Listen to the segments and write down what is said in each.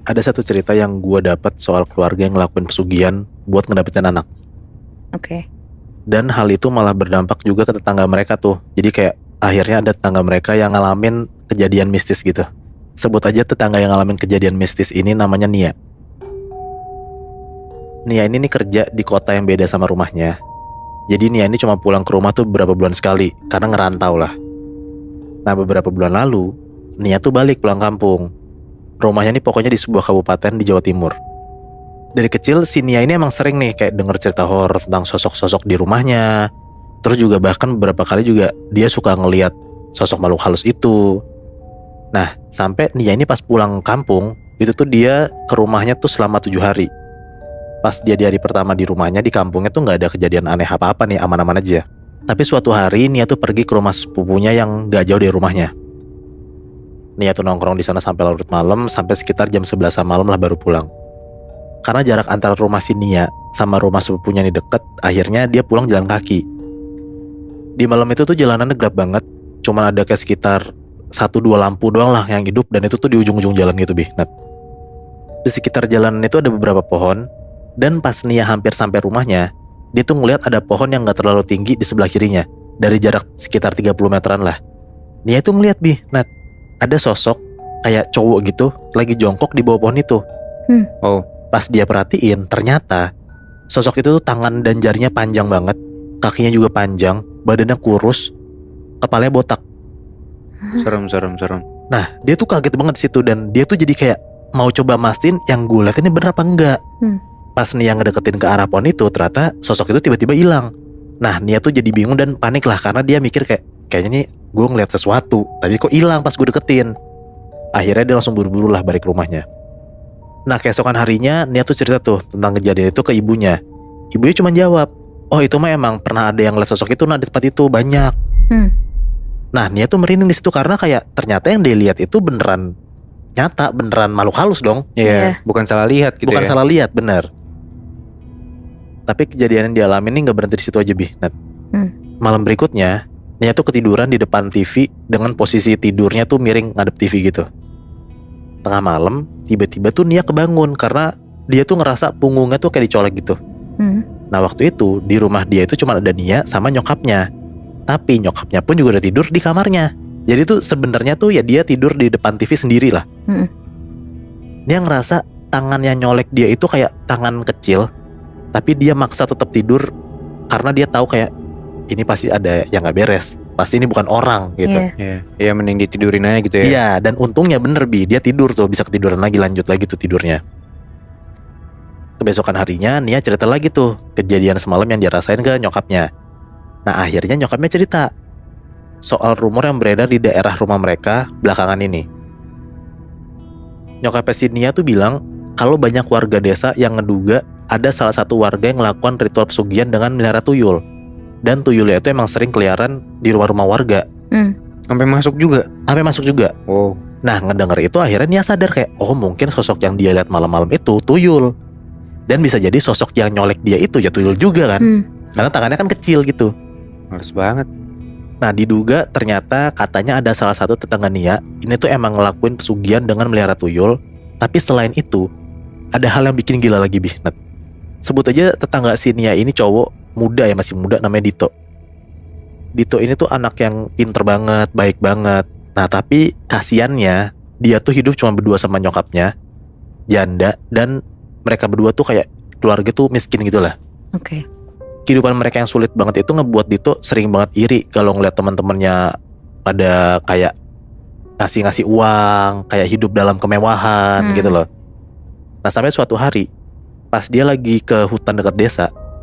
ada satu cerita yang gue dapat soal keluarga yang ngelakuin pesugihan buat ngedapetin anak. Oke. Dan hal itu malah berdampak juga ke tetangga mereka tuh. Jadi kayak akhirnya ada tetangga mereka yang ngalamin kejadian mistis gitu. Sebut aja tetangga yang ngalamin kejadian mistis ini namanya Nia. Nia ini nih kerja di kota yang beda sama rumahnya. Jadi Nia ini cuma pulang ke rumah tuh beberapa bulan sekali, karena ngerantau lah. Nah beberapa bulan lalu, Nia tuh balik pulang kampung. Rumahnya nih pokoknya di sebuah kabupaten di Jawa Timur. Dari kecil si Nia ini emang sering nih kayak denger cerita horor tentang sosok-sosok di rumahnya. Terus juga bahkan beberapa kali juga dia suka ngelihat sosok makhluk halus itu. Nah sampai Nia ini pas pulang kampung, itu tuh dia ke rumahnya tuh selama 7 hari. Pas dia di hari pertama di rumahnya di kampungnya tuh gak ada kejadian aneh apa-apa nih, aman-aman aja. Tapi suatu hari Nia tuh pergi ke rumah sepupunya yang gak jauh dari rumahnya. Nia tuh nongkrong di sana sampai larut malam, sampai sekitar jam 11 malam lah baru pulang. Karena jarak antara rumah si Nia sama rumah sepupunya ini deket, akhirnya dia pulang jalan kaki. Di malam itu tuh jalanannya gelap banget, cuman ada kayak sekitar 1-2 lampu doang lah yang hidup, dan itu tuh di ujung-ujung jalan gitu Nat. Di sekitar jalan itu ada beberapa pohon, dan pas Nia hampir sampai rumahnya, dia tuh ngeliat ada pohon yang gak terlalu tinggi di sebelah kirinya, dari jarak sekitar 30 meteran lah. Nia tuh ngeliat Nat, ada sosok kayak cowok gitu lagi jongkok di bawah pohon itu. Oh. Pas dia perhatiin, ternyata sosok itu tuh tangan dan jarinya panjang banget, kakinya juga panjang, badannya kurus, kepalanya botak. Serem. Nah, dia tuh kaget banget di situ, dan dia tuh jadi kayak mau coba mastiin yang gue liat ini bener apa enggak. Pas Nia ngedeketin ke arah pohon itu, ternyata sosok itu tiba-tiba hilang. Nah, Nia tuh jadi bingung dan panik lah, karena dia mikir kayaknya nih gue ngeliat sesuatu, tapi kok hilang pas gue deketin. Akhirnya dia langsung buru-buru lah balik ke rumahnya. Nah keesokan harinya Nia tuh cerita tuh tentang kejadian itu ke ibunya. Ibunya cuma jawab, oh itu mah emang pernah ada yang lihat sosok itu di tempat itu banyak. Nah Nia tuh merinding di situ karena kayak ternyata yang dia lihat itu beneran nyata, beneran makhluk halus dong. Iya, bukan salah lihat gitu. Bukan salah lihat, bener. Tapi kejadian yang dialami ini gak berhenti di situ aja Nat. Malam berikutnya Nia tuh ketiduran di depan TV dengan posisi tidurnya tuh miring ngadep TV gitu. Tengah malam, tiba-tiba tuh Nia kebangun karena dia tuh ngerasa punggungnya tuh kayak dicolek gitu. Nah waktu itu di rumah dia itu cuma ada Nia sama nyokapnya. Tapi nyokapnya pun juga udah tidur di kamarnya. Jadi tuh sebenarnya tuh ya dia tidur di depan TV sendiri lah. Dia ngerasa tangan yang nyolek dia itu kayak tangan kecil, tapi dia maksa tetap tidur karena dia tahu kayak ini pasti ada yang gak beres. Pasti ini bukan orang gitu. Iya mending ditidurin aja gitu ya. Iya, dan untungnya bener dia tidur tuh, bisa ketiduran lagi, lanjut lagi tuh tidurnya. Kebesokan harinya Nia cerita lagi tuh kejadian semalam yang dia rasain ke nyokapnya. Nah akhirnya nyokapnya cerita soal rumor yang beredar di daerah rumah mereka belakangan ini. Nyokapnya si Nia tuh bilang kalau banyak warga desa yang ngeduga ada salah satu warga yang melakukan ritual pesugihan dengan melihara tuyul. Dan tuyulnya itu emang sering keliaran di rumah-rumah warga. Sampai masuk juga. Oh. Nah ngedenger itu akhirnya Nia sadar kayak, oh mungkin sosok yang dia lihat malam-malam itu tuyul. Dan bisa jadi sosok yang nyolek dia itu ya tuyul juga kan. Karena tangannya kan kecil gitu. Males banget. Nah diduga ternyata katanya ada salah satu tetangga Nia ini tuh emang ngelakuin pesugihan dengan melihara tuyul. Tapi selain itu ada hal yang bikin gila lagi Nat. Sebut aja tetangga si Nia ini cowok muda ya, masih muda, namanya Dito. Dito ini tuh anak yang pinter banget, baik banget. Nah tapi kasiannya dia tuh hidup cuma berdua sama nyokapnya, janda, dan mereka berdua tuh kayak keluarga tuh miskin gitu lah. Oke. Kehidupan mereka yang sulit banget itu ngebuat Dito sering banget iri kalau ngeliat teman-temannya pada kayak ngasih uang, kayak hidup dalam kemewahan gitu loh. Nah sampai suatu hari pas dia lagi ke hutan dekat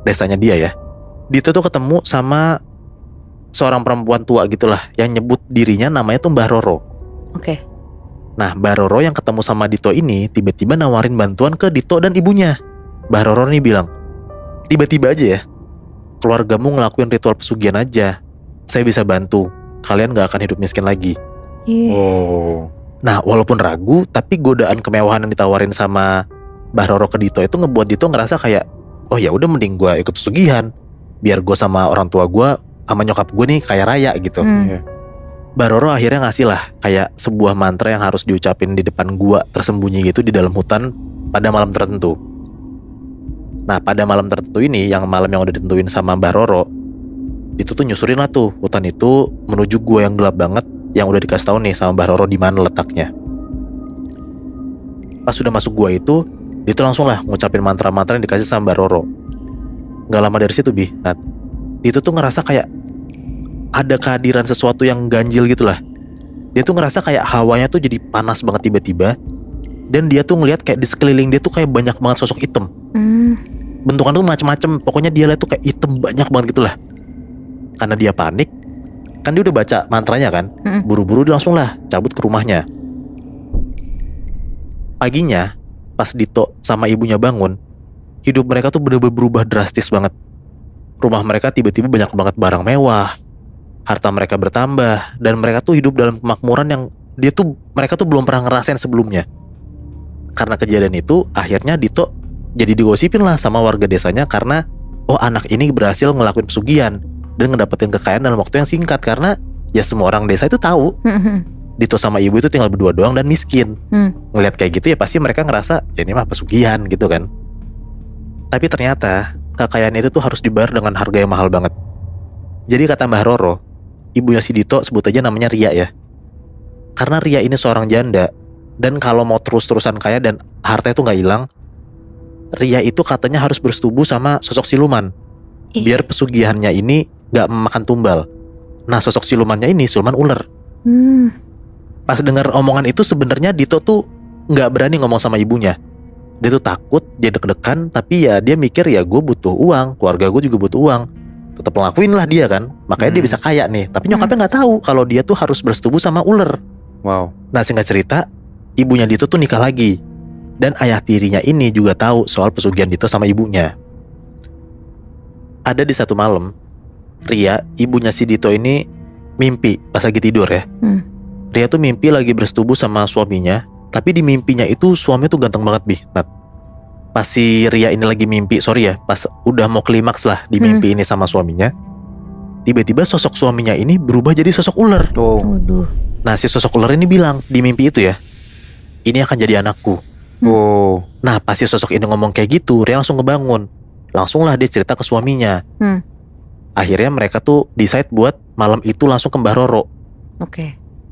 desanya dia ya, Dito tuh ketemu sama seorang perempuan tua gitulah yang nyebut dirinya namanya tuh Mbah Roro. Oke. Nah Mbah Roro yang ketemu sama Dito ini tiba-tiba nawarin bantuan ke Dito dan ibunya. Mbah Roro nih bilang, tiba-tiba aja ya, keluargamu ngelakuin ritual pesugihan aja, saya bisa bantu, kalian gak akan hidup miskin lagi. Oh. Nah walaupun ragu, tapi godaan kemewahan yang ditawarin sama Mbah Roro ke Dito itu ngebuat Dito ngerasa kayak, oh ya udah mending gue ikut pesugihan, biar gue sama orang tua gue sama nyokap gue nih kaya raya gitu. Baroro akhirnya ngasih lah kayak sebuah mantra yang harus diucapin di depan gua tersembunyi gitu di dalam hutan pada malam tertentu. Nah pada malam tertentu ini, yang malam yang udah ditentuin sama Baroro, itu tuh nyusurin lah tuh hutan itu menuju gua yang gelap banget, yang udah dikasih tahu nih sama Baroro di mana letaknya. Pas sudah masuk gua itu, dia tuh langsung lah ngucapin mantra-mantra yang dikasih sama Baroro. Gak lama dari situ Nat, dia tuh ngerasa kayak ada kehadiran sesuatu yang ganjil gitu lah. Dia tuh ngerasa kayak hawanya tuh jadi panas banget tiba-tiba. Dan dia tuh ngelihat kayak di sekeliling dia tuh kayak banyak banget sosok hitam. Bentukan tuh macem-macem. Pokoknya dia lihat tuh kayak hitam banyak banget gitu lah. Karena dia panik, kan dia udah baca mantranya kan. Buru-buru dia langsung lah cabut ke rumahnya. Paginya pas Dito sama ibunya bangun, hidup mereka tuh bener-bener berubah drastis banget. Rumah mereka tiba-tiba banyak banget barang mewah, harta mereka bertambah, dan mereka tuh hidup dalam kemakmuran yang mereka tuh belum pernah ngerasain sebelumnya. Karena kejadian itu, akhirnya Dito jadi digosipin lah sama warga desanya karena anak ini berhasil ngelakuin pesugihan dan ngedapetin kekayaan dalam waktu yang singkat. Karena ya semua orang desa itu tahu Dito sama ibu itu tinggal berdua doang dan miskin. Ngeliat kayak gitu ya pasti mereka ngerasa ya ini mah pesugihan gitu kan. Tapi ternyata kekayaan itu tuh harus dibayar dengan harga yang mahal banget. Jadi kata Mbah Roro, ibunya si Dito sebut aja namanya Ria ya. Karena Ria ini seorang janda, dan kalau mau terus-terusan kaya dan harta itu gak hilang, Ria itu katanya harus bersetubuh sama sosok siluman, biar pesugihannya ini gak memakan tumbal. Nah sosok silumannya ini siluman ular. Pas dengar omongan itu sebenarnya Dito tuh gak berani ngomong sama ibunya. Dia tuh takut, dia deg-degan, tapi ya dia mikir ya gue butuh uang, keluarga gue juga butuh uang. Tetap ngelakuin lah dia kan, makanya dia bisa kaya nih. Tapi nyokapnya nggak tahu kalau dia tuh harus bersetubuh sama ular. Wow. Nah singkat cerita, ibunya Dito tuh nikah lagi, dan ayah tirinya ini juga tahu soal pesugihan Dito sama ibunya. Ada di satu malam, Ria, ibunya si Dito ini mimpi pas lagi tidur ya. Ria tuh mimpi lagi bersetubuh sama suaminya, tapi di mimpinya itu suaminya tuh ganteng banget Nat. Pas si Ria ini lagi mimpi, pas udah mau klimaks lah di mimpi ini sama suaminya, tiba-tiba sosok suaminya ini berubah jadi sosok ular. Nah si sosok ular ini bilang di mimpi itu ya, ini akan jadi anakku. Nah pas si sosok ini ngomong kayak gitu, Ria langsung ngebangun. Langsung lah dia cerita ke suaminya. Akhirnya mereka tuh decide buat malam itu langsung ke Mbah Roro.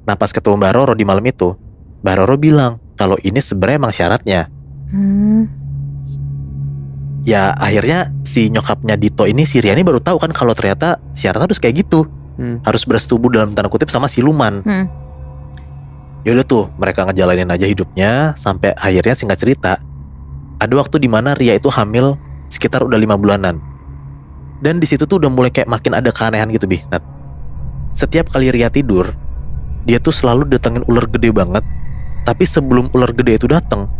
Nah pas ketemu Mbah Roro di malam itu, Mbah Roro bilang kalau ini sebenarnya emang syaratnya. Ya akhirnya si nyokapnya Dito ini, si Ria ini baru tahu kan kalau ternyata syaratnya harus kayak gitu. Harus bersetubuh dalam tanda kutip sama siluman. Yaudah tuh mereka ngejalanin aja hidupnya sampai akhirnya singkat cerita, ada waktu dimana Ria itu hamil sekitar udah 5 bulanan. Dan di situ tuh udah mulai kayak makin ada keanehan gitu Nat. Setiap kali Ria tidur, dia tuh selalu datengin ular gede banget. Tapi sebelum ular gede itu datang,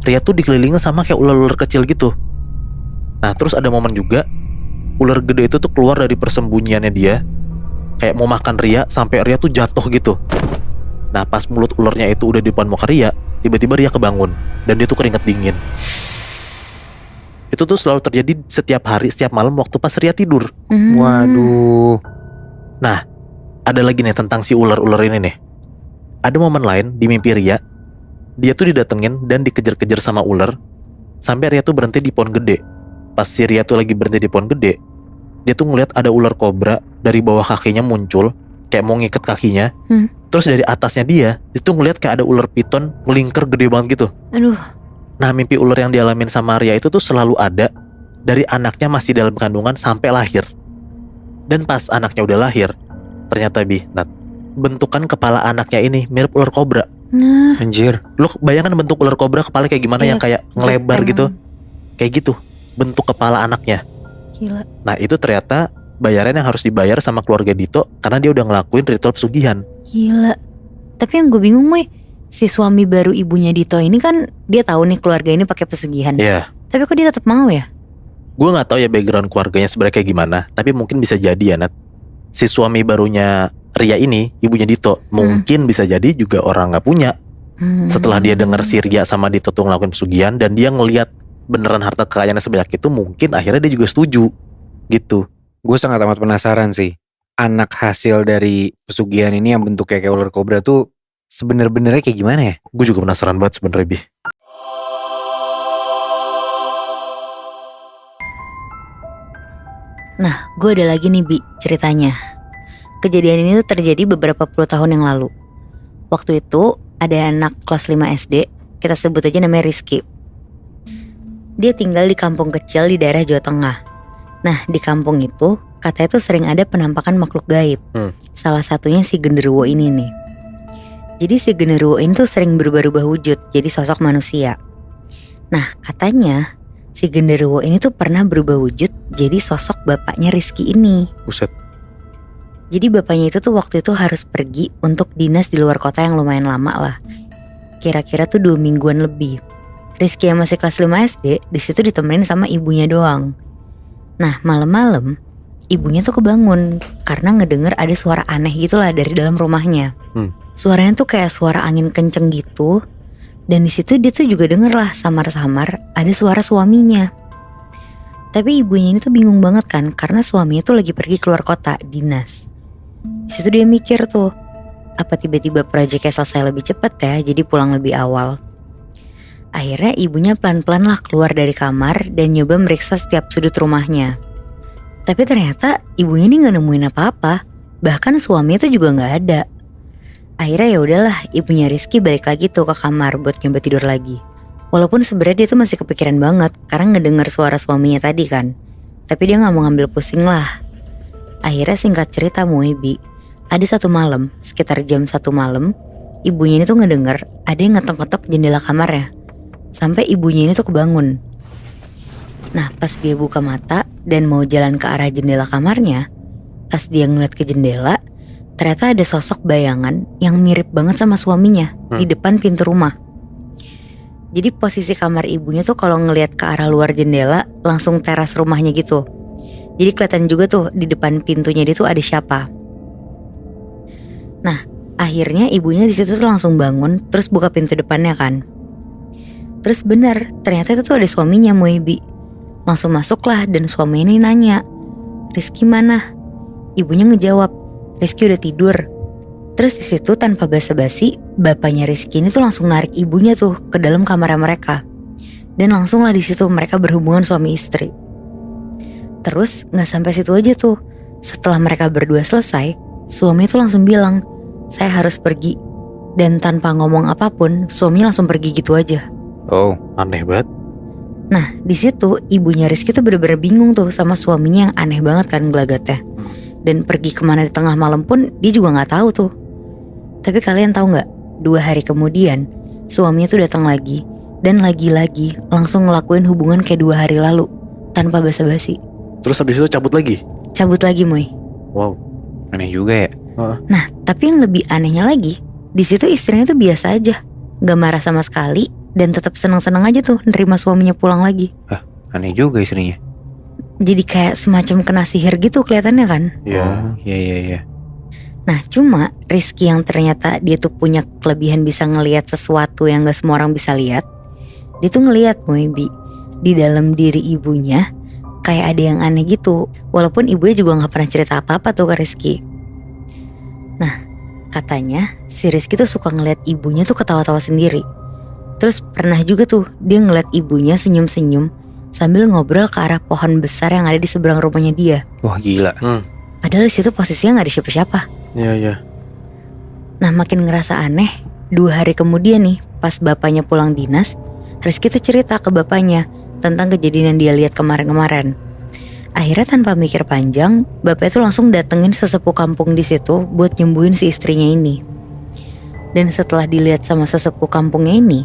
Ria tuh dikelilingin sama kayak ular-ular kecil gitu. Nah terus ada momen juga ular gede itu tuh keluar dari persembunyiannya dia, kayak mau makan Ria, sampai Ria tuh jatuh gitu. Nah pas mulut ularnya itu udah di depan muka Ria, tiba-tiba Ria kebangun dan dia tuh keringet dingin. Itu tuh selalu terjadi setiap hari, setiap malam waktu pas Ria tidur. Waduh. Nah ada lagi nih tentang si ular-ular ini nih. Ada momen lain di mimpi Ria, dia tuh didatengin dan dikejar-kejar sama ular sampai Ria tuh berhenti di pohon gede. Pas si Ria tuh lagi berhenti di pohon gede, dia tuh ngeliat ada ular kobra dari bawah kakinya muncul, kayak mau ngikat kakinya. Terus dari atasnya dia tuh ngeliat kayak ada ular piton melingkar gede banget gitu. Nah mimpi ular yang dialamin sama Ria itu tuh selalu ada dari anaknya masih dalam kandungan sampai lahir. Dan pas anaknya udah lahir, ternyata Nat, bentukan kepala anaknya ini mirip ular kobra. Anjir. Lo bayangkan bentuk ular kobra kepala kayak gimana, yang kayak ngelebar gitu. Kayak gitu bentuk kepala anaknya. Gila. Nah itu ternyata bayaran yang harus dibayar sama keluarga Dito karena dia udah ngelakuin ritual pesugihan. Gila. Tapi yang gue bingung si suami baru ibunya Dito ini kan dia tahu nih keluarga ini pakai pesugihan. Iya. Tapi kok dia tetap mau ya? Gue nggak tahu ya background keluarganya sebenarnya kayak gimana, tapi mungkin bisa jadi ya Nat, si suami barunya Ria ini, ibunya Dito, mungkin bisa jadi juga orang nggak punya. Setelah dia dengar si Ria sama Dito tuh ngelakuin pesugihan dan dia ngelihat beneran harta kekayaannya sebanyak itu, mungkin akhirnya dia juga setuju gitu. Gue sangat amat penasaran sih, anak hasil dari pesugihan ini yang bentuknya kayak ular kobra tuh sebener-benernya kayak gimana ya? Gue juga penasaran banget sebenarnya, Bi. Nah, gue ada lagi nih Bi ceritanya. Kejadian ini tuh terjadi beberapa puluh tahun yang lalu. Waktu itu ada anak kelas 5 SD, kita sebut aja namanya Rizky. Dia tinggal di kampung kecil di daerah Jawa Tengah. Nah, di kampung itu katanya tuh sering ada penampakan makhluk gaib. Salah satunya si genderuwo ini nih. Jadi si genderuwo ini tuh sering berubah-ubah wujud jadi sosok manusia. Nah, katanya si genderuwo ini tuh pernah berubah wujud jadi sosok bapaknya Rizky ini. Buset. Jadi bapaknya itu tuh waktu itu harus pergi untuk dinas di luar kota yang lumayan lama lah. Kira-kira tuh 2 mingguan lebih. Rizky yang masih kelas 5 SD di situ ditemenin sama ibunya doang. Nah, malam-malam ibunya tuh kebangun karena ngedenger ada suara aneh gitu lah dari dalam rumahnya. Suaranya tuh kayak suara angin kenceng gitu. Dan di situ dia tuh juga denger lah samar-samar ada suara suaminya. Tapi ibunya ini tuh bingung banget kan karena suaminya tuh lagi pergi keluar kota dinas. Di situ dia mikir tuh, apa tiba-tiba proyeknya selesai lebih cepat ya, jadi pulang lebih awal. Akhirnya ibunya pelan-pelan lah keluar dari kamar dan nyoba meriksa setiap sudut rumahnya. Tapi ternyata ibunya ini nggak nemuin apa-apa, bahkan suaminya tuh juga nggak ada. Akhirnya ya udahlah, ibunya Rizky balik lagi tuh ke kamar buat nyoba tidur lagi. Walaupun sebenarnya dia tuh masih kepikiran banget karena ngedenger suara suaminya tadi kan. Tapi dia nggak mau ngambil pusing lah. Akhirnya singkat cerita Muebi, ada satu malam, sekitar jam 1 malam, ibunya ini tuh ngedenger ada yang ngetok-ngetok jendela kamarnya. Sampai ibunya ini tuh kebangun. Nah, pas dia buka mata dan mau jalan ke arah jendela kamarnya, pas dia ngeliat ke jendela, ternyata ada sosok bayangan yang mirip banget sama suaminya di depan pintu rumah. Jadi posisi kamar ibunya tuh kalau ngeliat ke arah luar jendela langsung teras rumahnya gitu. Jadi kelihatan juga tuh di depan pintunya dia tuh ada siapa. Nah, akhirnya ibunya di situ tuh langsung bangun terus buka pintu depannya kan. Terus benar, ternyata itu tuh ada suaminya Muebi. Langsung masuklah dan suaminya ini nanya, "Rizky mana?" Ibunya ngejawab, "Rizky udah tidur." Terus di situ tanpa basa-basi, bapaknya Rizky ini tuh langsung narik ibunya tuh ke dalam kamar mereka. Dan langsung lah di situ mereka berhubungan suami istri. Terus nggak sampai situ aja tuh. Setelah mereka berdua selesai, suami itu langsung bilang, "Saya harus pergi." Dan tanpa ngomong apapun, suaminya langsung pergi gitu aja. Oh, Aneh banget. Nah, di situ ibunya Rizky tuh bener-bener bingung tuh sama suaminya yang aneh banget kan gelagatnya. Dan pergi kemana di tengah malam pun dia juga nggak tahu tuh. Tapi kalian tahu nggak? 2 hari kemudian suaminya tuh datang lagi dan lagi-lagi langsung ngelakuin hubungan kayak 2 hari lalu tanpa basa-basi. Terus habis itu cabut lagi. Cabut lagi, Moy. Wow. aneh juga ya. Nah, tapi yang lebih anehnya lagi, di situ istrinya tuh biasa aja, nggak marah sama sekali dan tetap senang-senang aja tuh nerima suaminya pulang lagi. Aneh juga istrinya. Jadi kayak semacam kena sihir gitu kelihatannya kan. Iya. Oh, iya. Nah, cuma Rizky yang ternyata dia tuh punya kelebihan bisa ngelihat sesuatu yang gak semua orang bisa lihat. Dia tuh ngelihat Moebi di dalam diri ibunya kayak ada yang aneh gitu. Walaupun ibunya juga gak pernah cerita apa-apa tuh ke Rizky. Nah, katanya si Rizky tuh suka ngelihat ibunya tuh ketawa-tawa sendiri. Terus pernah juga tuh dia ngeliat ibunya senyum-senyum sambil ngobrol ke arah pohon besar yang ada di seberang rumahnya dia. Wah, gila. Padahal di situ posisinya gak ada siapa-siapa. Iya. Nah, makin ngerasa aneh, 2 hari kemudian nih, pas bapaknya pulang dinas, Rizky tuh cerita ke bapaknya tentang kejadian yang dia lihat kemarin-kemarin. Akhirnya tanpa mikir panjang, bapaknya tuh langsung datengin sesepuh kampung di situ buat nyembuhin si istrinya ini. Dan setelah dilihat sama sesepuh kampungnya ini,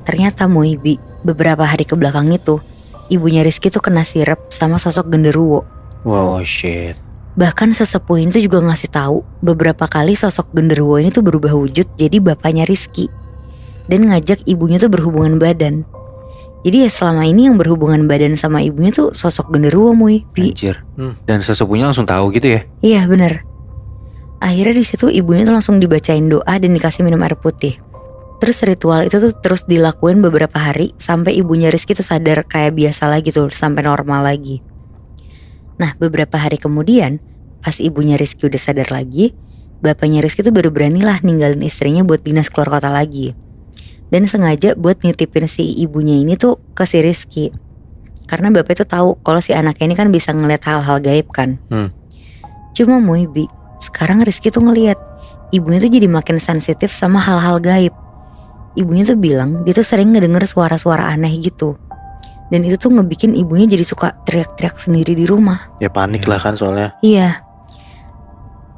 ternyata Moebi beberapa hari ke belakang itu, ibunya Rizky tuh kena sirep sama sosok genderuwo. Wow, shit. Bahkan sesepuh ini tuh juga ngasih tahu beberapa kali sosok genderuwo ini tuh berubah wujud jadi bapaknya Rizky dan ngajak ibunya tuh berhubungan badan. Jadi ya selama ini yang berhubungan badan sama ibunya tuh sosok genderuwo Muy. Anjir. Dan sesepuhnya langsung tahu gitu ya? Iya bener. Akhirnya di situ ibunya tuh langsung dibacain doa dan dikasih minum air putih. Terus ritual itu tuh terus dilakuin beberapa hari sampai ibunya Rizky tuh sadar kayak biasa lagi tuh, sampai normal lagi. Nah, beberapa hari kemudian pas ibunya Rizky udah sadar lagi, bapaknya Rizky tuh baru beranilah ninggalin istrinya buat dinas keluar kota lagi. Dan sengaja buat nitipin si ibunya ini tuh ke si Rizky. Karena bapak itu tahu kalau si anaknya ini kan bisa ngeliat hal-hal gaib kan. Cuma Muibi, sekarang Rizky tuh ngeliat ibunya tuh jadi makin sensitif sama hal-hal gaib. Ibunya tuh bilang dia tuh sering ngedenger suara-suara aneh gitu. Dan itu tuh ngebikin ibunya jadi suka teriak-teriak sendiri di rumah. Ya panik lah kan soalnya. Iya.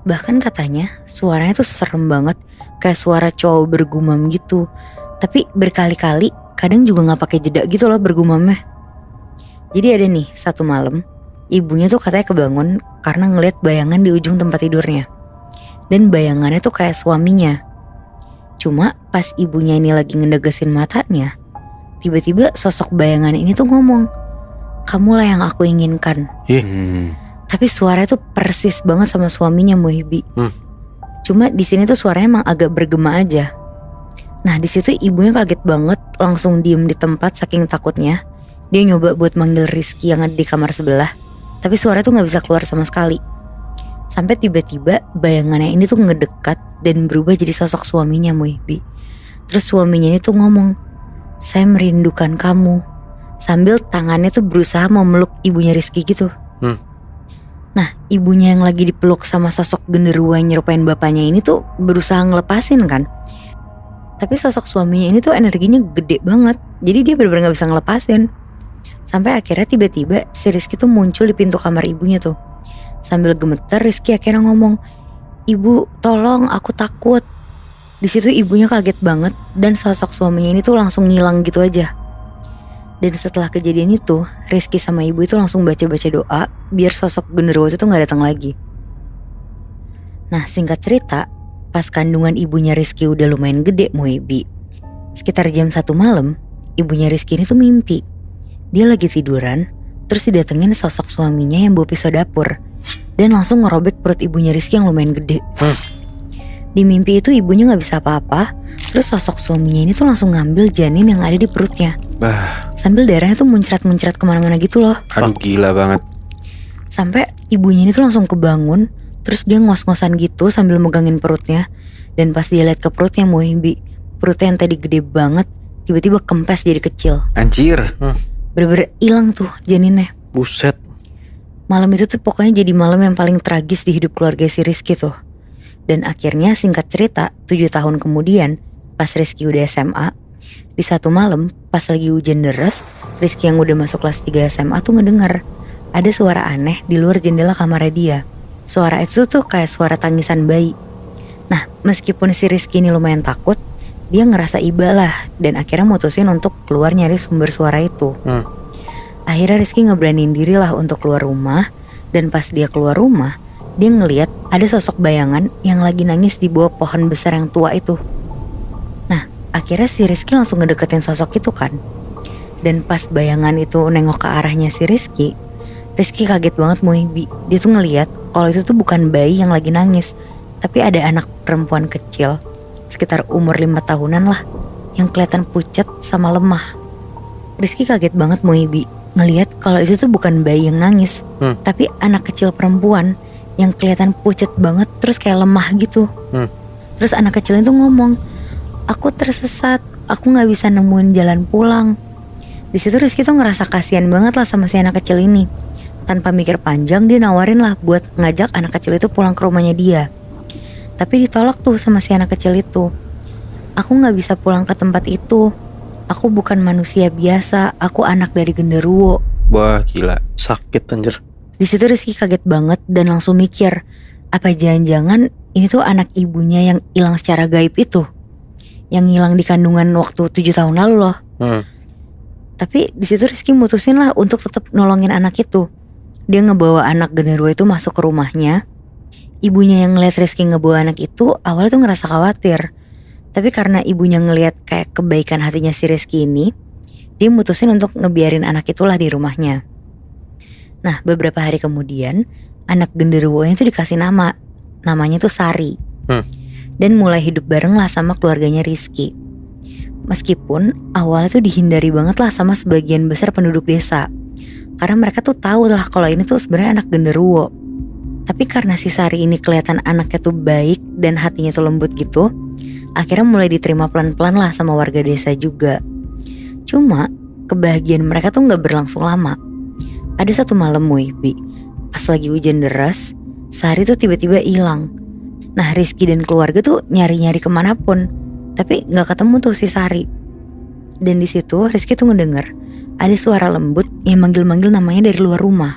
Bahkan katanya suaranya tuh serem banget, kayak suara cowok bergumam gitu. Tapi berkali-kali, kadang juga gak pakai jeda gitu loh bergumamnya. Jadi ada nih satu malam, ibunya tuh katanya kebangun karena ngeliat bayangan di ujung tempat tidurnya. Dan bayangannya tuh kayak suaminya. Cuma pas ibunya ini lagi ngedegesin matanya, tiba-tiba sosok bayangan ini tuh ngomong, "Kamulah yang aku inginkan." Tapi suaranya tuh persis banget sama suaminya Muhibbi. Cuma di sini tuh suaranya emang agak bergema aja. Nah di situ ibunya kaget banget, langsung diem di tempat saking takutnya. Dia nyoba buat manggil Rizky yang ada di kamar sebelah, tapi suaranya tuh nggak bisa keluar sama sekali. Sampai tiba-tiba bayangannya ini tuh ngedekat dan berubah jadi sosok suaminya Muhibbi. Terus suaminya ini tuh ngomong, "Saya merindukan kamu." Sambil tangannya tuh berusaha memeluk ibunya Rizky gitu. Nah ibunya yang lagi dipeluk sama sosok genderuwo yang nyerupain bapaknya ini tuh berusaha ngelepasin kan. Tapi sosok suaminya ini tuh energinya gede banget. Jadi dia bener-bener gak bisa ngelepasin. Sampai akhirnya tiba-tiba si Rizky tuh muncul di pintu kamar ibunya tuh. Sambil gemeter Rizky akhirnya ngomong, "Ibu tolong, aku takut." Di situ ibunya kaget banget dan sosok suaminya ini tuh langsung ngilang gitu aja. Dan setelah kejadian itu, Rizky sama ibu itu langsung baca-baca doa biar sosok genderuwo itu tuh gak datang lagi. Nah singkat cerita, pas kandungan ibunya Rizky udah lumayan gede Muhibbi, sekitar jam 1 malam, ibunya Rizky ini tuh mimpi. Dia lagi tiduran, terus didatengin sosok suaminya yang bawa pisau dapur. Dan langsung ngerobek perut ibunya Rizky yang lumayan gede. Di mimpi itu ibunya gak bisa apa-apa. Terus sosok suaminya ini tuh langsung ngambil janin yang ada di perutnya. Sambil darahnya tuh muncrat-muncrat kemana-mana gitu loh. Aduh gila banget. Sampai ibunya ini tuh langsung kebangun. Terus dia ngos-ngosan gitu sambil megangin perutnya. Dan pas dia lihat ke perutnya Muhibbi, perutnya yang tadi gede banget tiba-tiba kempes jadi kecil. Anjir. Bener-bener hilang tuh janinnya. Buset. Malam itu tuh pokoknya jadi malam yang paling tragis di hidup keluarga si Rizky tuh. Dan akhirnya singkat cerita 7 tahun kemudian pas Rizky udah SMA, di satu malam pas lagi hujan deras, Rizky yang udah masuk kelas 3 SMA tuh ngedenger ada suara aneh di luar jendela kamarnya dia. Suara itu tuh kayak suara tangisan bayi. Nah meskipun si Rizky ini lumayan takut, dia ngerasa iba lah dan akhirnya mutusin untuk keluar nyari sumber suara itu. Akhirnya Rizky ngeberaniin diri lah untuk keluar rumah. Dan pas dia keluar rumah, dia ngeliat ada sosok bayangan yang lagi nangis di bawah pohon besar yang tua itu. Nah akhirnya si Rizky langsung ngedeketin sosok itu kan. Dan pas bayangan itu nengok ke arahnya si Rizky kaget banget Muhibbi. Dia tuh ngeliat kalau itu tuh bukan bayi yang lagi nangis, tapi ada anak perempuan kecil sekitar umur 5 tahunan lah, yang kelihatan pucat sama lemah. Rizky kaget banget Muhibbi ngelihat kalau itu tuh bukan bayi yang nangis, tapi anak kecil perempuan yang kelihatan pucat banget terus kayak lemah gitu. Terus anak kecil itu ngomong, "Aku tersesat, aku nggak bisa nemuin jalan pulang." Di situ Rizky tuh ngerasa kasihan banget lah sama si anak kecil ini. Tanpa mikir panjang dia nawarin lah buat ngajak anak kecil itu pulang ke rumahnya dia. Tapi ditolak tuh sama si anak kecil itu. "Aku gak bisa pulang ke tempat itu. Aku bukan manusia biasa, aku anak dari genderuwo." Wah gila. Sakit anjir. Di situ Rizky kaget banget dan langsung mikir, apa jangan-jangan ini tuh anak ibunya yang hilang secara gaib itu, yang hilang di kandungan waktu 7 tahun lalu loh. Tapi di situ Rizky mutusin lah untuk tetap nolongin anak itu. Dia ngebawa anak genderuwo itu masuk ke rumahnya. Ibunya yang ngeliat Rizky ngebawa anak itu awalnya tuh ngerasa khawatir. Tapi karena ibunya ngeliat kayak kebaikan hatinya si Rizky ini, dia mutusin untuk ngebiarin anak itulah di rumahnya. Nah beberapa hari kemudian anak genderuwonya itu dikasih nama. Namanya tuh Sari. Dan mulai hidup bareng lah sama keluarganya Rizky. Meskipun awalnya tuh dihindari banget lah sama sebagian besar penduduk desa, karena mereka tuh tahu lah kalau ini tuh sebenarnya anak genderuwo. Tapi karena si Sari ini kelihatan anaknya tuh baik dan hatinya tuh lembut gitu, akhirnya mulai diterima pelan-pelan lah sama warga desa juga. Cuma kebahagiaan mereka tuh gak berlangsung lama. Ada satu malam Bi, pas lagi hujan deras, Sari tuh tiba-tiba hilang. Nah Rizky dan keluarga tuh nyari-nyari kemanapun, tapi gak ketemu tuh si Sari. Dan di situ Rizky tuh ngedenger ada suara lembut yang manggil-manggil namanya dari luar rumah.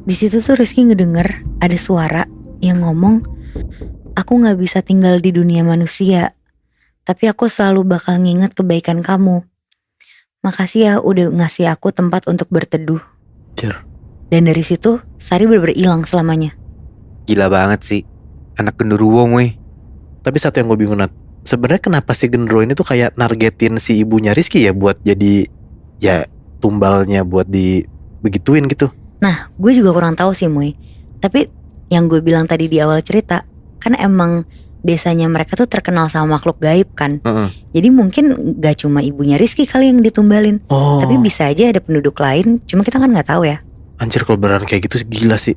Di situ tuh Rizky ngedenger ada suara yang ngomong, aku gak bisa tinggal di dunia manusia, tapi aku selalu bakal nginget kebaikan kamu. Makasih ya udah ngasih aku tempat untuk berteduh. Anjir. Dan dari situ Sari bener-bener hilang selamanya. Gila banget sih. Anak genderuwo Moy. Tapi satu yang gue bingung Nat, sebenarnya kenapa si genderuwo ini tuh kayak nargetin si ibunya Rizky ya buat jadi ya tumbalnya buat dibegituin gitu. Nah gue juga kurang tahu sih Moy. Tapi yang gue bilang tadi di awal cerita, kan emang desanya mereka tuh terkenal sama makhluk gaib kan. Jadi mungkin gak cuma ibunya Rizky kali yang ditumbalin, Oh. tapi bisa aja ada penduduk lain, cuma kita kan gak tahu ya. Anjir kalau beneran kayak gitu gila sih.